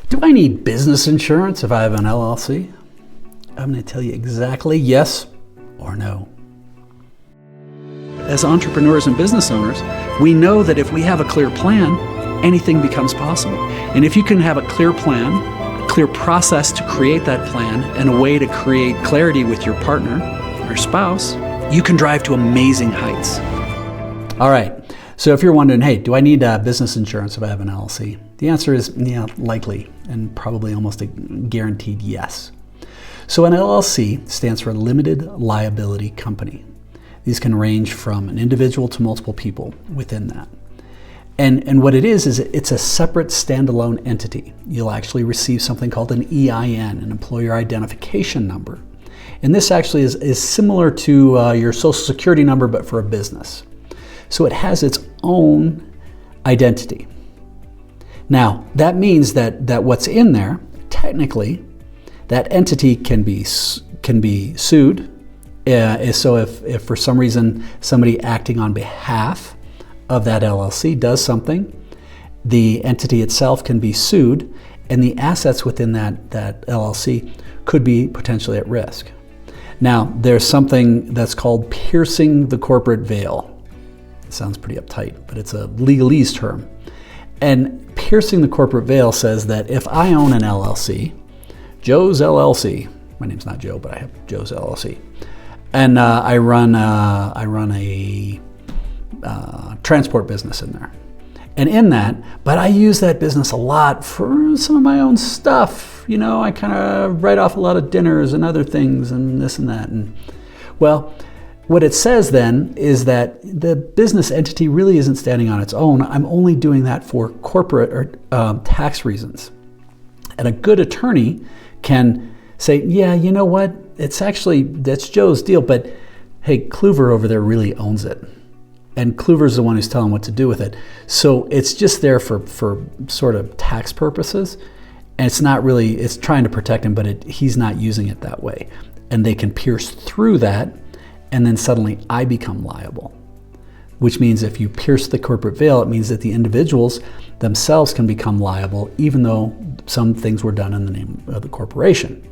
Do I need business insurance if I have an LLC? I'm going to tell you exactly yes or no. As entrepreneurs and business owners, we know that if we have a clear plan, anything becomes possible. And if you can have a clear plan, a clear process to create that plan, and a way to create clarity with your partner or spouse, you can drive to amazing heights. All right. So if you're wondering, hey, do I need business insurance if I have an LLC? The answer is likely, and probably almost a guaranteed yes. So an LLC stands for Limited Liability Company. These can range from an individual to multiple people within that. And what it is it's a separate standalone entity. You'll actually receive something called an EIN, an employer identification number. And this actually is similar to your social security number, but for a business. So it has its own identity. Now, that means that what's in there, technically, that entity can be sued. So if for some reason somebody acting on behalf of that LLC does something, the entity itself can be sued, and the assets within that LLC could be potentially at risk. Now, there's something that's called piercing the corporate veil. It sounds pretty uptight, but it's a legalese term. And piercing the corporate veil says that if I own an LLC, Joe's LLC, my name's not Joe, but I have Joe's LLC, and I run a transport business in there. And in that, but I use that business a lot for some of my own stuff. You know, I kind of write off a lot of dinners and other things and this and that. And well, what it says then is that the business entity really isn't standing on its own. I'm only doing that for corporate or tax reasons. And a good attorney can say, yeah, you know what? That's Joe's deal, but hey, Kluver over there really owns it. And Kluver's the one who's telling what to do with it. So it's just there for sort of tax purposes. And it's trying to protect him, but he's not using it that way. And they can pierce through that, and then suddenly I become liable. Which means if you pierce the corporate veil, it means that the individuals themselves can become liable, even though some things were done in the name of the corporation.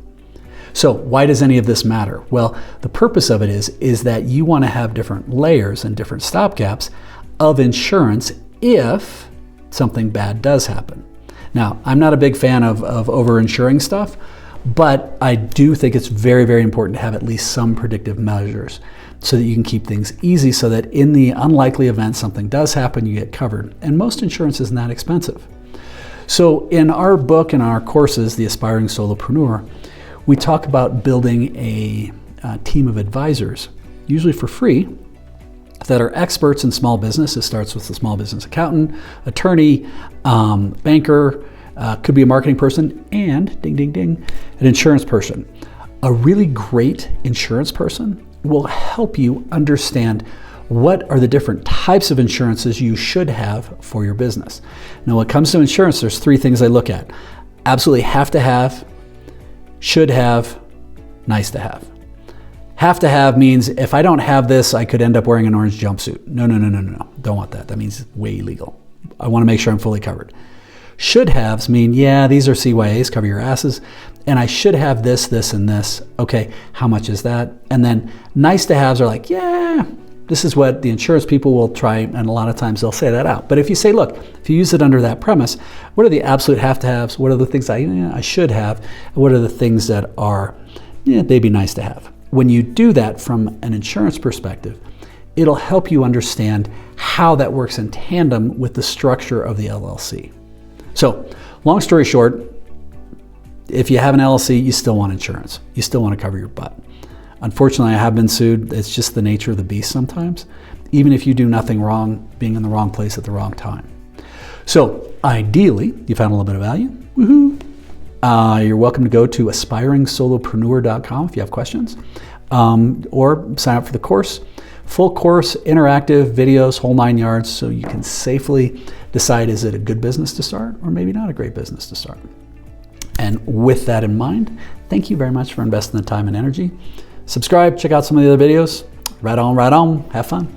So why does any of this matter? Well, the purpose of it is that you want to have different layers and different stopgaps of insurance if something bad does happen. Now, I'm not a big fan of over-insuring stuff, but I do think it's very, very important to have at least some predictive measures so that you can keep things easy, so that in the unlikely event something does happen, you get covered. And most insurance isn't that expensive. So in our book and our courses, The Aspiring Solopreneur, we talk about building a team of advisors, usually for free, that are experts in small business. It starts with a small business accountant, attorney, banker, could be a marketing person, and ding, ding, ding, an insurance person. A really great insurance person will help you understand what are the different types of insurances you should have for your business. Now, when it comes to insurance, there's three things I look at. Absolutely have to have, should have, nice to have. Have to have means if I don't have this, I could end up wearing an orange jumpsuit. No. Don't want that. That means way illegal. I want to make sure I'm fully covered. Should haves mean, yeah, these are CYAs, cover your asses, and I should have this, this, and this. Okay, how much is that? And then nice to haves are like, yeah, this is what the insurance people will try, and a lot of times they'll say that out. But if you say, look, if you use it under that premise, what are the absolute have to haves? What are the things I should have? What are the things that are, they'd be nice to have? When you do that from an insurance perspective, it'll help you understand how that works in tandem with the structure of the LLC. So, long story short, if you have an LLC, you still want insurance. You still want to cover your butt. Unfortunately, I have been sued. It's just the nature of the beast sometimes, even if you do nothing wrong, being in the wrong place at the wrong time. So, ideally, you found a little bit of value. Woohoo! You're welcome to go to aspiringsolopreneur.com if you have questions, or sign up for the course. Full course, interactive videos, whole 9 yards, so you can safely decide, is it a good business to start or maybe not a great business to start. And with that in mind, thank you very much for investing the time and energy. Subscribe, check out some of the other videos. Right on, have fun.